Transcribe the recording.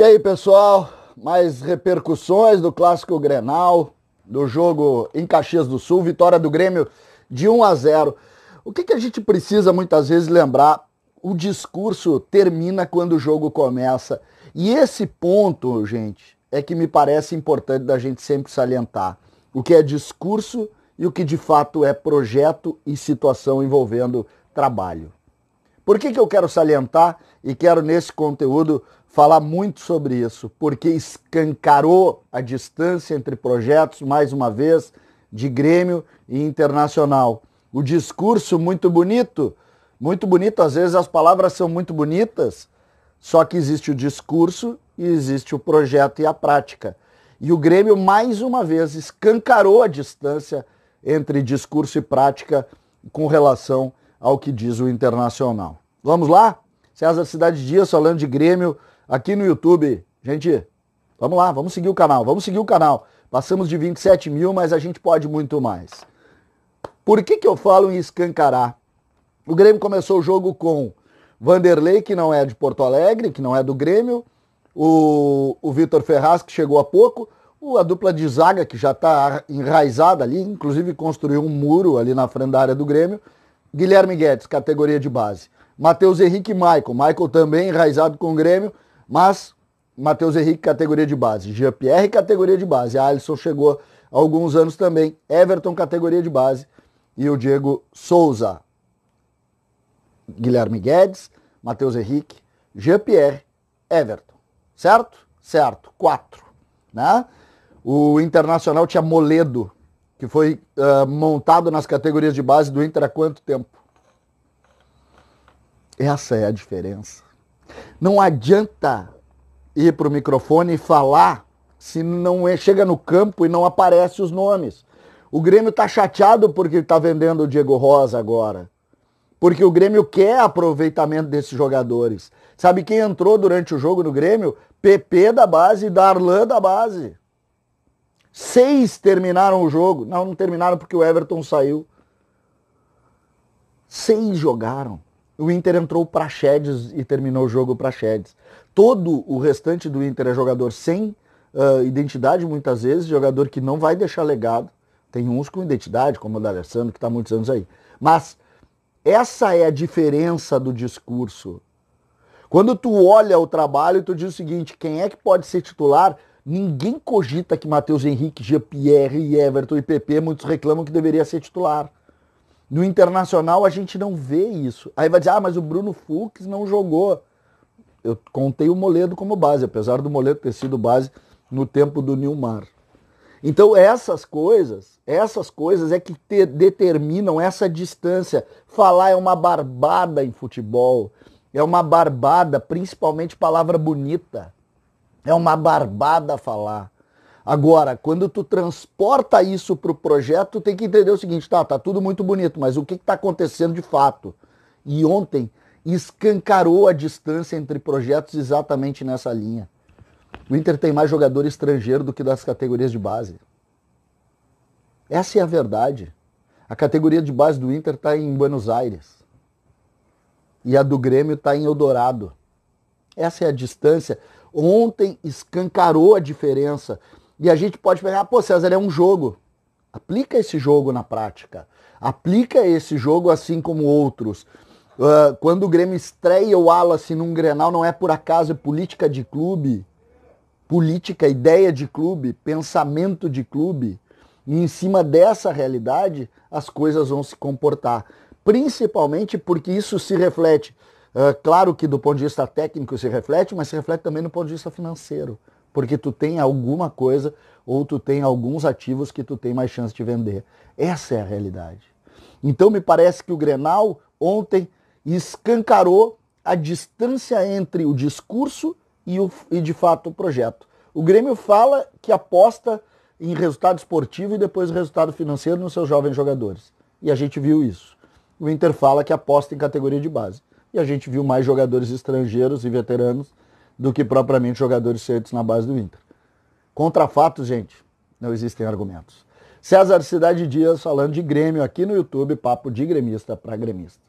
aí, pessoal, mais repercussões do Clássico Grenal, do jogo em Caxias do Sul, vitória do Grêmio de 1-0. O que a gente precisa muitas vezes lembrar? O discurso termina quando o jogo começa. E esse ponto, gente, é que me parece importante da gente sempre salientar. O que é discurso e o que de fato é projeto e situação envolvendo trabalho. Por que eu quero salientar e quero nesse conteúdo falar muito sobre isso? Porque escancarou a distância entre projetos, mais uma vez, de Grêmio e Internacional. O discurso muito bonito, às vezes as palavras são muito bonitas, só que existe o discurso e existe o projeto e a prática. E o Grêmio, mais uma vez, escancarou a distância entre discurso e prática com relação ao que diz o Internacional. Vamos lá? César Cidade Dias falando de Grêmio aqui no YouTube. Gente, vamos lá, vamos seguir o canal. Passamos de 27 mil, mas a gente pode muito mais. Por que eu falo em escancarar? O Grêmio começou o jogo com Vanderlei, que não é de Porto Alegre, que não é do Grêmio, o Vitor Ferraz, que chegou há pouco, a dupla de zaga, que já está enraizada ali, inclusive construiu um muro ali na frente da área do Grêmio, Guilherme Guedes, categoria de base. Matheus Henrique e Michael também enraizado com o Grêmio, mas Matheus Henrique, categoria de base. Jean-Pierre, categoria de base. A Alisson chegou há alguns anos também. Everton, categoria de base. E o Diego Souza. Guilherme Guedes, Matheus Henrique, Jean-Pierre, Everton. Certo? Certo. 4. Né? O Internacional tinha Moledo, que foi montado nas categorias de base do Inter há quanto tempo? Essa é a diferença. Não adianta ir para o microfone e falar se não chega no campo e não aparece os nomes. O Grêmio está chateado porque está vendendo o Diego Rosa agora. Porque o Grêmio quer aproveitamento desses jogadores. Sabe quem entrou durante o jogo no Grêmio? PP da base e Darlan da base. 6 terminaram o jogo. Não terminaram porque o Everton saiu. 6 jogaram. O Inter entrou o Praxedes e terminou o jogo o Praxedes. Todo o restante do Inter é jogador sem identidade, muitas vezes, jogador que não vai deixar legado. Tem uns com identidade, como o D'Alessandro, que está há muitos anos aí. Mas essa é a diferença do discurso. Quando tu olha o trabalho, tu diz o seguinte: quem é que pode ser titular? Ninguém cogita que Matheus Henrique, Jean-Pierre, Everton e PP, muitos reclamam que deveria ser titular. No Internacional a gente não vê isso. Aí vai dizer, mas o Bruno Fux não jogou. Eu contei o Moledo como base, apesar do Moledo ter sido base no tempo do Nilmar. Então essas coisas é que determinam essa distância. Falar é uma barbada em futebol. É uma barbada, principalmente palavra bonita. É uma barbada falar. Agora, quando tu transporta isso para o projeto, tu tem que entender o seguinte, tá tudo muito bonito, mas o que está acontecendo de fato? E ontem escancarou a distância entre projetos exatamente nessa linha. O Inter tem mais jogador estrangeiro do que das categorias de base. Essa é a verdade. A categoria de base do Inter está em Buenos Aires. E a do Grêmio está em Eldorado. Essa é a distância. Ontem escancarou a diferença. E a gente pode pegar, César, é um jogo. Aplica esse jogo na prática. Aplica esse jogo assim como outros. Quando o Grêmio estreia o Wallace num Grenal, não é por acaso, é política de clube. Política, ideia de clube, pensamento de clube. E em cima dessa realidade, as coisas vão se comportar. Principalmente porque isso se reflete. Claro que do ponto de vista técnico se reflete, mas se reflete também no ponto de vista financeiro. Porque tu tem alguma coisa ou tu tem alguns ativos que tu tem mais chance de vender. Essa é a realidade. Então me parece que o Grenal ontem escancarou a distância entre o discurso e de fato o projeto. O Grêmio fala que aposta em resultado esportivo e depois resultado financeiro nos seus jovens jogadores. E a gente viu isso. O Inter fala que aposta em categoria de base. E a gente viu mais jogadores estrangeiros e veteranos do que propriamente jogadores feitos na base do Inter. Contra fatos, gente, não existem argumentos. César Cidade Dias falando de Grêmio aqui no YouTube, papo de gremista para gremista.